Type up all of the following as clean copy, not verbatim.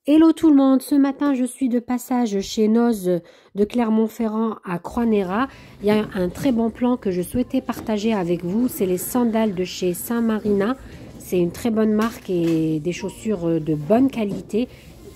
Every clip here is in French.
Hello tout le monde, ce matin je suis de passage chez Noz de Clermont-Ferrand à Croix-Néra. Il y a un très bon plan que je souhaitais partager avec vous, c'est les sandales de chez Saint-Marina. C'est une très bonne marque et des chaussures de bonne qualité.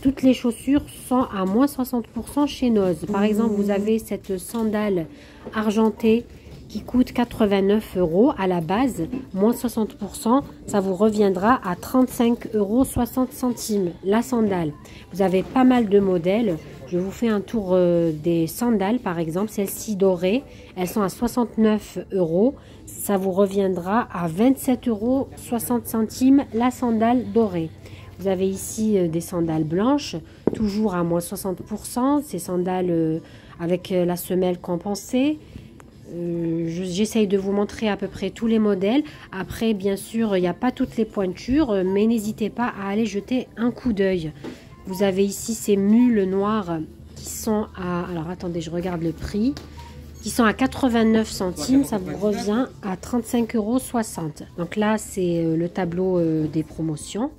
Toutes les chaussures sont à moins 60% chez Noz. Par exemple, vous avez cette sandale argentée qui coûte 89 € à la base, moins 60%, ça vous reviendra à 35,60 € la sandale. Vous avez pas mal de modèles. Je vous fais un tour des sandales, par exemple, celles-ci dorées, elles sont à 69 €. Ça vous reviendra à 27,60 € la sandale dorée. Vous avez ici des sandales blanches, toujours à moins 60%. Ces sandales avec la semelle compensée. J'essaye de vous montrer à peu près tous les modèles. Après, bien sûr, il n'y a pas toutes les pointures, mais n'hésitez pas à aller jeter un coup d'œil. Vous avez ici ces mules noires qui sont à... Alors, attendez, je regarde le prix. Qui sont à 89 centimes, ça vous revient à 35,60 €. Donc là, c'est le tableau des promotions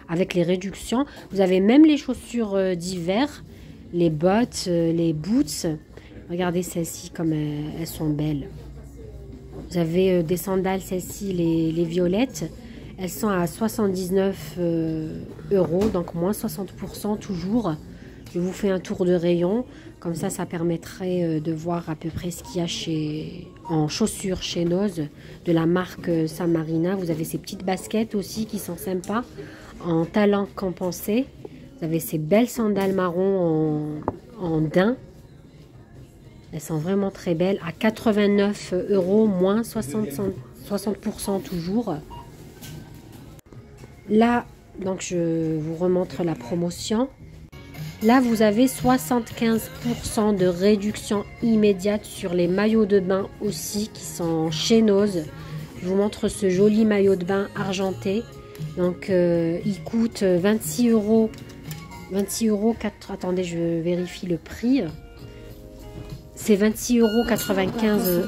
avec les réductions. Vous avez même les chaussures d'hiver, les bottes, les boots. Regardez celles-ci comme elles sont belles. Vous avez des sandales, celles-ci, les violettes. Elles sont à 79 €, donc moins 60% toujours. Je vous fais un tour de rayon. Comme ça permettrait de voir à peu près ce qu'il y a en chaussures chez Noz, de la marque Saint-Marina. Vous avez ces petites baskets aussi qui sont sympas, en talent compensé. Vous avez ces belles sandales marron en daim. Elles sont vraiment très belles, à 89 €, moins 60% toujours. Là, donc je vous remontre la promotion. Là, vous avez 75% de réduction immédiate sur les maillots de bain aussi, qui sont chez Noz. Je vous montre ce joli maillot de bain argenté. Donc, il coûte 26 €. 26 €, attendez, je vérifie le prix. C'est 26,95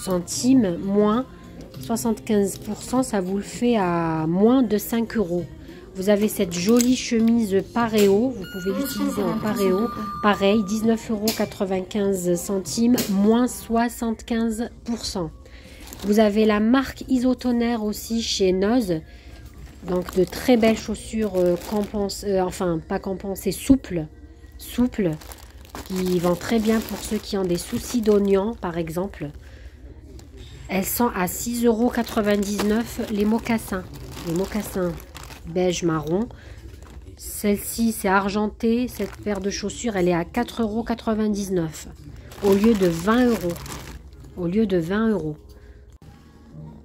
€, moins 75%, ça vous le fait à moins de 5 €. Vous avez cette jolie chemise paréo, vous pouvez l'utiliser en paréo. Pareil, 19,95 €, moins 75%. Vous avez la marque Isotoner aussi chez Noz. Donc de très belles chaussures enfin pas compensées, souples, qui vont très bien pour ceux qui ont des soucis d'oignons, par exemple. Elles sont à 6,99 € les mocassins beige marron. Celle-ci, c'est argenté. Cette paire de chaussures, elle est à 4,99 € au lieu de 20 €.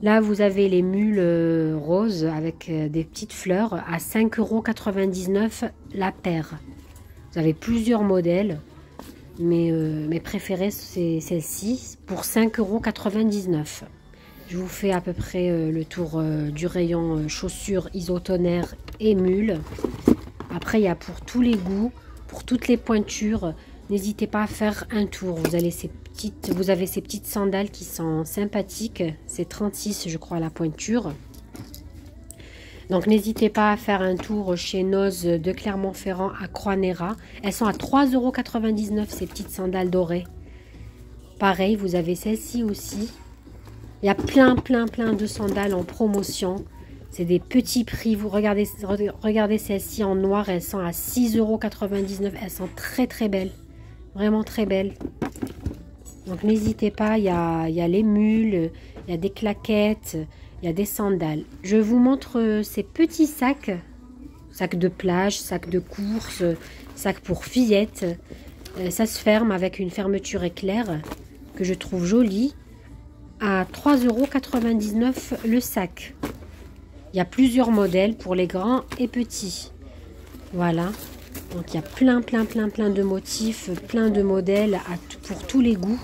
Là, vous avez les mules roses avec des petites fleurs à 5,99 € la paire. Vous avez plusieurs modèles. Mais mes préférées, c'est celle-ci pour 5,99 €. Je vous fais à peu près le tour du rayon chaussures Isotoner et mules. Après, il y a pour tous les goûts, pour toutes les pointures. N'hésitez pas à faire un tour. Vous avez ces petites sandales qui sont sympathiques. C'est 36, je crois, la pointure. Donc n'hésitez pas à faire un tour chez Noz de Clermont-Ferrand à Croix-Néra. Elles sont à 3,99 € ces petites sandales dorées. Pareil, vous avez celle-ci aussi. Il y a plein de sandales en promotion. C'est des petits prix. Vous regardez celles-ci en noir. Elles sont à 6,99 €. Elles sont très belles. Vraiment très belles. Donc n'hésitez pas. Il y a les mules. Il y a des claquettes. Il y a des sandales. Je vous montre ces petits sacs. Sacs de plage, sacs de course, sacs pour fillettes. Ça se ferme avec une fermeture éclair que je trouve jolie. À 3,99 € le sac. Il y a plusieurs modèles pour les grands et petits. Voilà. Donc il y a plein de motifs, plein de modèles pour tous les goûts.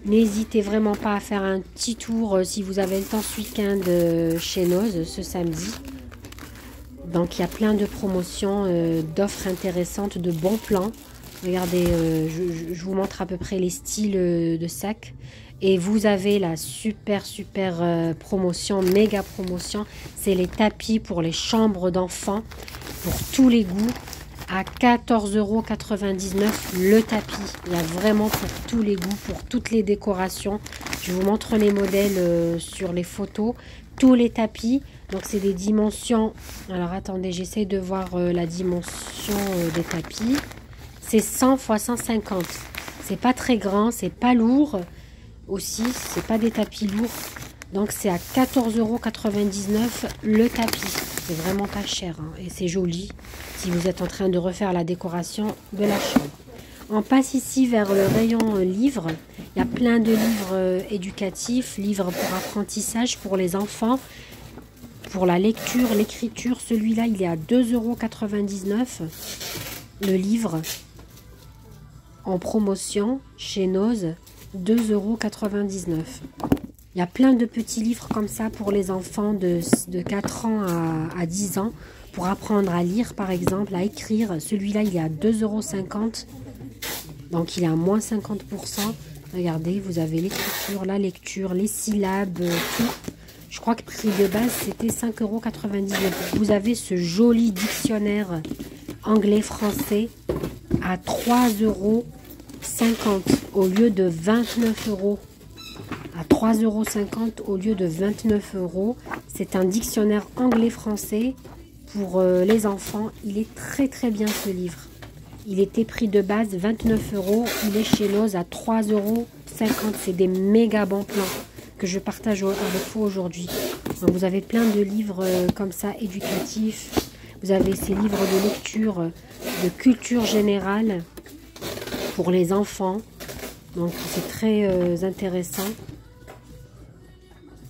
N'hésitez vraiment pas à faire un petit tour si vous avez le temps ce week-end chez Noz ce samedi. Donc il y a plein de promotions, d'offres intéressantes, de bons plans. Regardez, je vous montre à peu près les styles de sacs. Et vous avez la super promotion, méga promotion. C'est les tapis pour les chambres d'enfants, pour tous les goûts, à 14,99 € le tapis. Il y a vraiment pour tous les goûts, pour toutes les décorations. Je vous montre les modèles sur les photos. Tous les tapis, donc c'est des dimensions. Alors attendez, j'essaie de voir la dimension des tapis. C'est 100 x 150. C'est pas très grand, c'est pas lourd. Aussi, c'est pas des tapis lourds. Donc c'est à 14,99 € le tapis. C'est vraiment pas cher hein, et c'est joli si vous êtes en train de refaire la décoration de la chambre. On passe ici vers le rayon livres. Il y a plein de livres éducatifs, livres pour apprentissage pour les enfants, pour la lecture, l'écriture. Celui-là, il est à 2,99 € le livre en promotion chez Noz, 2,99 €. Il y a plein de petits livres comme ça pour les enfants de 4 ans à 10 ans pour apprendre à lire par exemple, à écrire. Celui-là, il est à 2,50 €. Donc, il est à moins 50%. Regardez, vous avez l'écriture, la lecture, les syllabes, tout. Je crois que prix de base, c'était 5,99 €. Vous avez ce joli dictionnaire anglais-français à 3,50 € au lieu de 29 €. À 3,50 € au lieu de 29 €. C'est un dictionnaire anglais-français pour les enfants. Il est très très bien ce livre. Il était prix de base 29 €. Il est chez Noz à 3,50 €. C'est des méga bons plans que je partage avec vous aujourd'hui. Donc vous avez plein de livres comme ça éducatifs. Vous avez ces livres de lecture de culture générale pour les enfants. Donc c'est très intéressant.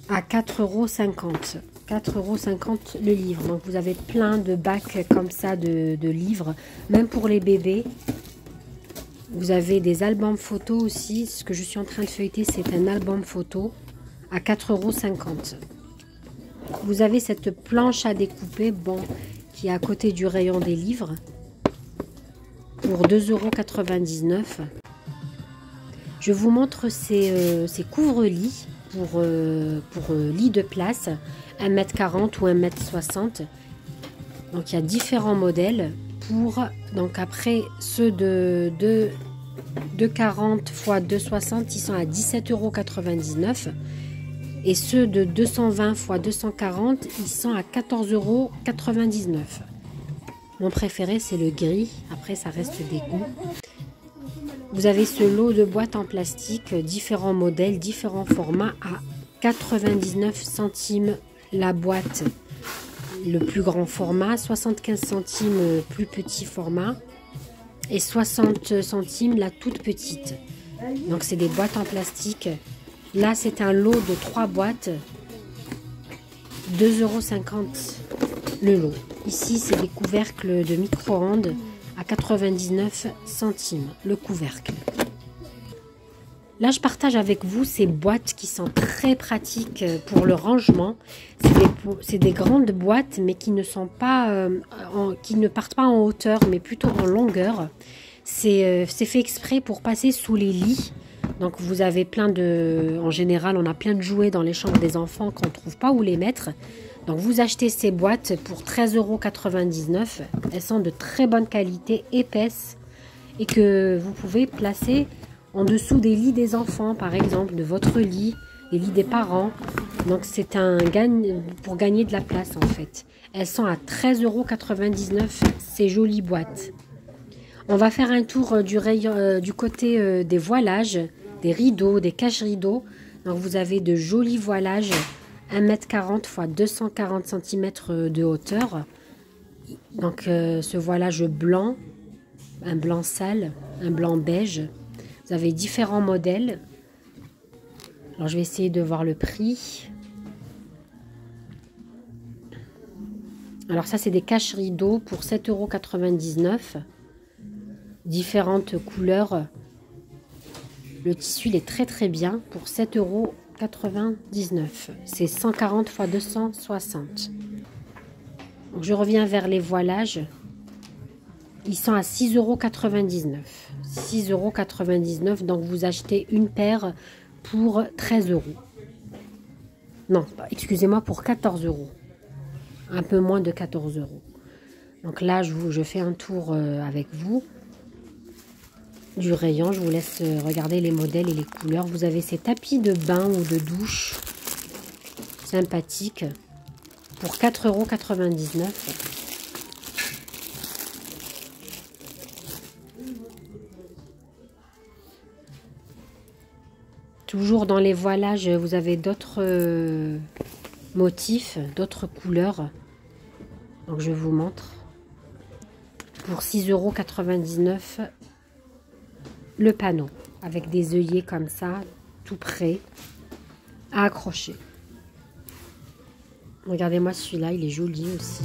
À 4,50 €. 4,50 € le livre. Donc vous avez plein de bacs comme ça de livres, même pour les bébés. Vous avez des albums photos aussi. Ce que je suis en train de feuilleter, c'est un album photo à 4,50 €. Vous avez cette planche à découper, bon, qui est à côté du rayon des livres, pour 2,99 €. Je vous montre ces couvre-lits pour lit de place, 1,40 m ou 1,60 m. Donc il y a différents modèles. Donc après, ceux de 2,40 x 2,60, ils sont à 17,99 €. Et ceux de 220 x 240, ils sont à 14,99 €. Mon préféré, c'est le gris. Après, ça reste des goûts. Vous avez ce lot de boîtes en plastique, différents modèles, différents formats, à 99 centimes la boîte, le plus grand format, 75 centimes plus petit format et 60 centimes la toute petite. Donc c'est des boîtes en plastique. Là, c'est un lot de 3 boîtes, 2,50 € le lot. Ici, c'est des couvercles de micro-ondes à 99 centimes le couvercle. Là, je partage avec vous ces boîtes qui sont très pratiques pour le rangement. C'est des grandes boîtes, mais qui ne sont pas, qui ne partent pas en hauteur, mais plutôt en longueur. C'est fait exprès pour passer sous les lits. Donc vous avez en général, on a plein de jouets dans les chambres des enfants qu'on ne trouve pas où les mettre. Donc vous achetez ces boîtes pour 13,99 €. Elles sont de très bonne qualité, épaisses, et que vous pouvez placer en dessous des lits des enfants, par exemple, de votre lit, les lits des parents. Donc c'est un gagne pour gagner de la place en fait. Elles sont à 13,99 € ces jolies boîtes. On va faire un tour du côté des voilages, des rideaux, des cache-rideaux. Donc vous avez de jolis voilages, 1,40 m x 240 cm de hauteur. Donc ce voilage blanc, un blanc sale, un blanc beige. Vous avez différents modèles. Alors je vais essayer de voir le prix. Alors ça, c'est des cache-rideaux pour 7,99 €. Différentes couleurs. Le tissu, il est très très bien pour 7,99 €. C'est 140 x 260. Donc je reviens vers les voilages. Ils sont à 6,99 €. 6,99 €. Donc vous achetez une paire pour 13 €. Non, excusez-moi, pour 14 €. Un peu moins de 14 €. Donc là, je fais un tour avec vous du rayon. Je vous laisse regarder les modèles et les couleurs. Vous avez ces tapis de bain ou de douche sympathiques pour 4,99 €. Toujours dans les voilages, vous avez d'autres motifs, d'autres couleurs. Donc je vous montre. Pour 6,99 € le panneau. Avec des œillets comme ça, tout prêt à accrocher. Regardez-moi celui-là, il est joli aussi.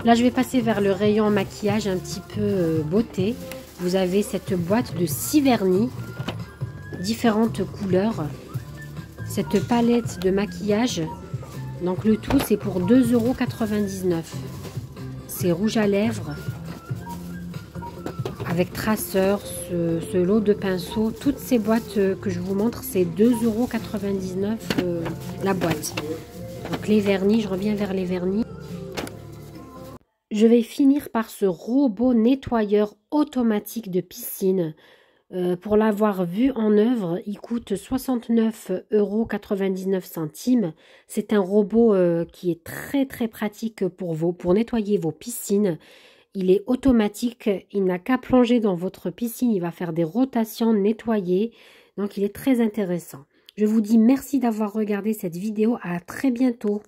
Là, je vais passer vers le rayon maquillage un petit peu beauté. Vous avez cette boîte de 6 vernis, différentes couleurs. Cette palette de maquillage, donc le tout, c'est pour 2,99 €. C'est rouge à lèvres, avec traceur, ce lot de pinceaux. Toutes ces boîtes que je vous montre, c'est 2,99 € la boîte. Donc les vernis, je reviens vers les vernis. Je vais finir par ce robot nettoyeur automatique de piscine. Pour l'avoir vu en œuvre, il coûte 69,99 €. C'est un robot qui est très pratique pour nettoyer vos piscines. Il est automatique, il n'a qu'à plonger dans votre piscine, il va faire des rotations, nettoyer. Donc il est très intéressant. Je vous dis merci d'avoir regardé cette vidéo, à très bientôt.